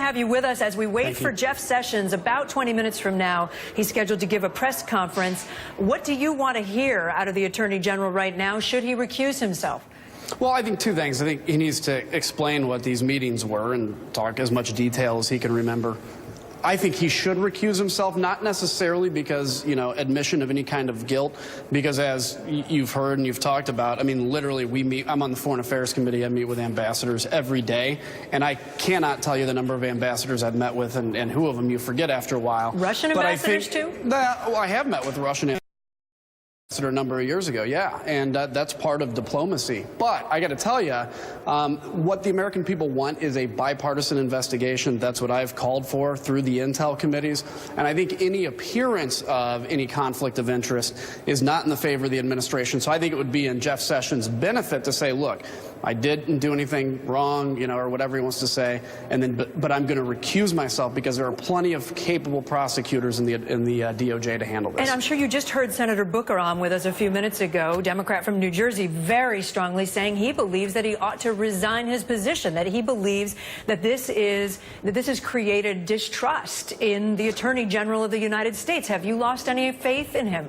have you with us as we wait for Jeff Sessions. About 20 minutes from now, he's scheduled to give a press conference. What do you want to hear out of the Attorney General right now? Should he recuse himself? Well, I think two things. I think he needs to explain what these meetings were and talk as much detail as he can remember. I think he should recuse himself, not necessarily because, admission of any kind of guilt, because as you've heard and you've talked about, I mean, literally we meet, I'm on the Foreign Affairs Committee, I meet with ambassadors every day, and I cannot tell you the number of ambassadors I've met with and who of them you forget after a while. Russian ambassadors too? Well, I have met with Russian ambassadors a number of years ago, yeah, and that's part of diplomacy. But I got to tell you, what the American people want is a bipartisan investigation. That's what I've called for through the intel committees, and I think any appearance of any conflict of interest is not in the favor of the administration. So I think it would be in Jeff Sessions' benefit to say, look, I didn't do anything wrong, or whatever he wants to say, and then, but I'm going to recuse myself because there are plenty of capable prosecutors in the DOJ to handle this. And I'm sure you just heard Senator Booker on with us a few minutes ago, Democrat from New Jersey, very strongly saying he believes that he ought to resign his position, that he believes that this has created distrust in the Attorney General of the United States. Have you lost any faith in him?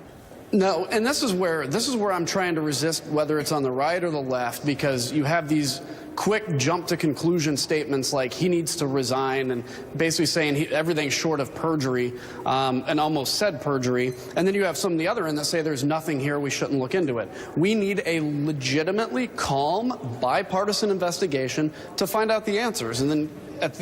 No, and this is where I'm trying to resist, whether it's on the right or the left, because you have these quick jump to conclusion statements like he needs to resign and basically saying everything's short of perjury and almost said perjury. And then you have some on the other end that say there's nothing here, we shouldn't look into it. We need a legitimately calm, bipartisan investigation to find out the answers. And then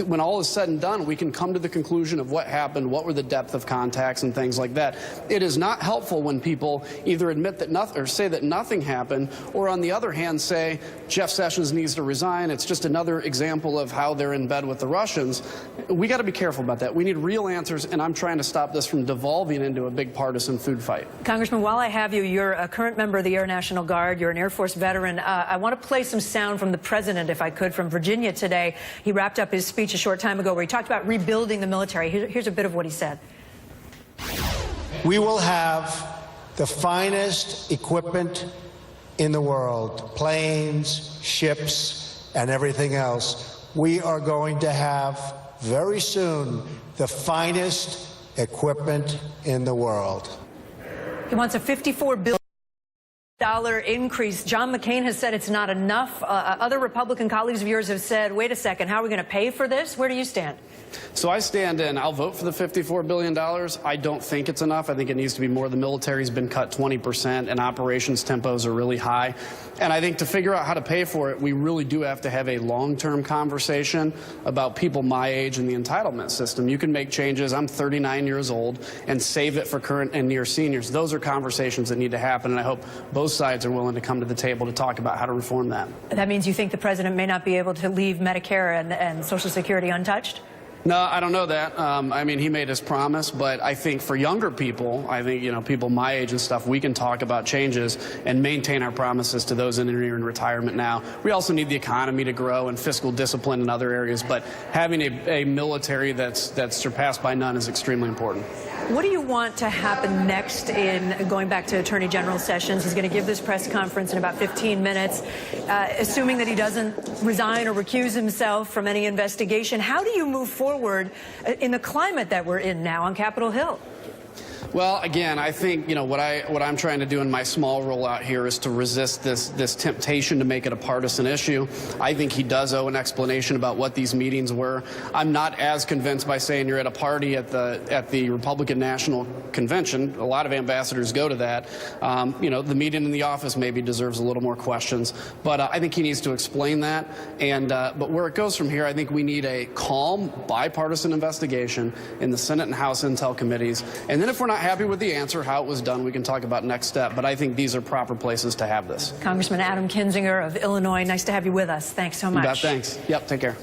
when all is said and done, we can come to the conclusion of what happened, what were the depth of contacts and things like that. It is not helpful when people either admit that nothing or say that nothing happened, or on the other hand say Jeff Sessions needs to resign. It's just another example of how they're in bed with the Russians. We got to be careful about that. We need real answers, and I'm trying to stop this from devolving into a big partisan food fight. Congressman, while I have you, you're a current member of the Air National Guard. You're an Air Force veteran. I want to play some sound from the president, if I could, from Virginia today. He wrapped up his speech a short time ago where he talked about rebuilding the military. Here's a bit of what he said. We will have the finest equipment in the world, planes, ships, and everything else. We are going to have very soon the finest equipment in the world. He wants a $54 billion increase. John McCain has said it's not enough. Other Republican colleagues of yours have said, wait a second, how are we going to pay for this? Where do you stand? So I stand in. I'll vote for the $54 billion. I don't think it's enough. I think it needs to be more. The military's been cut 20%, and operations tempos are really high. And I think to figure out how to pay for it, we really do have to have a long-term conversation about people my age and the entitlement system. You can make changes. I'm 39 years old, and save it for current and near seniors. Those are conversations that need to happen, and I hope both sides are willing to come to the table to talk about how to reform that. That means you think the president may not be able to leave Medicare and Social Security untouched? No, I don't know that. I mean, he made his promise, but I think for younger people, I think, people my age and stuff, we can talk about changes and maintain our promises to those in retirement now. We also need the economy to grow and fiscal discipline in other areas, but having a military that's surpassed by none is extremely important. What do you want to happen next in going back to Attorney General Sessions? He's going to give this press conference in about 15 minutes. Assuming that he doesn't resign or recuse himself from any investigation, how do you move forward in the climate that we're in now on Capitol Hill? Well, again, I think, what I'm trying to do in my small role out here is to resist this temptation to make it a partisan issue. I think he does owe an explanation about what these meetings were. I'm not as convinced by saying you're at a party at the Republican National Convention. A lot of ambassadors go to that. The meeting in the office maybe deserves a little more questions, but I think he needs to explain that. And but where it goes from here, I think we need a calm, bipartisan investigation in the Senate and House Intel committees. And then if we're not happy with the answer, how it was done, we can talk about next step. But I think these are proper places to have this. Congressman Adam Kinzinger of Illinois, nice to have you with us. Thanks so much. Thanks. Yep, take care.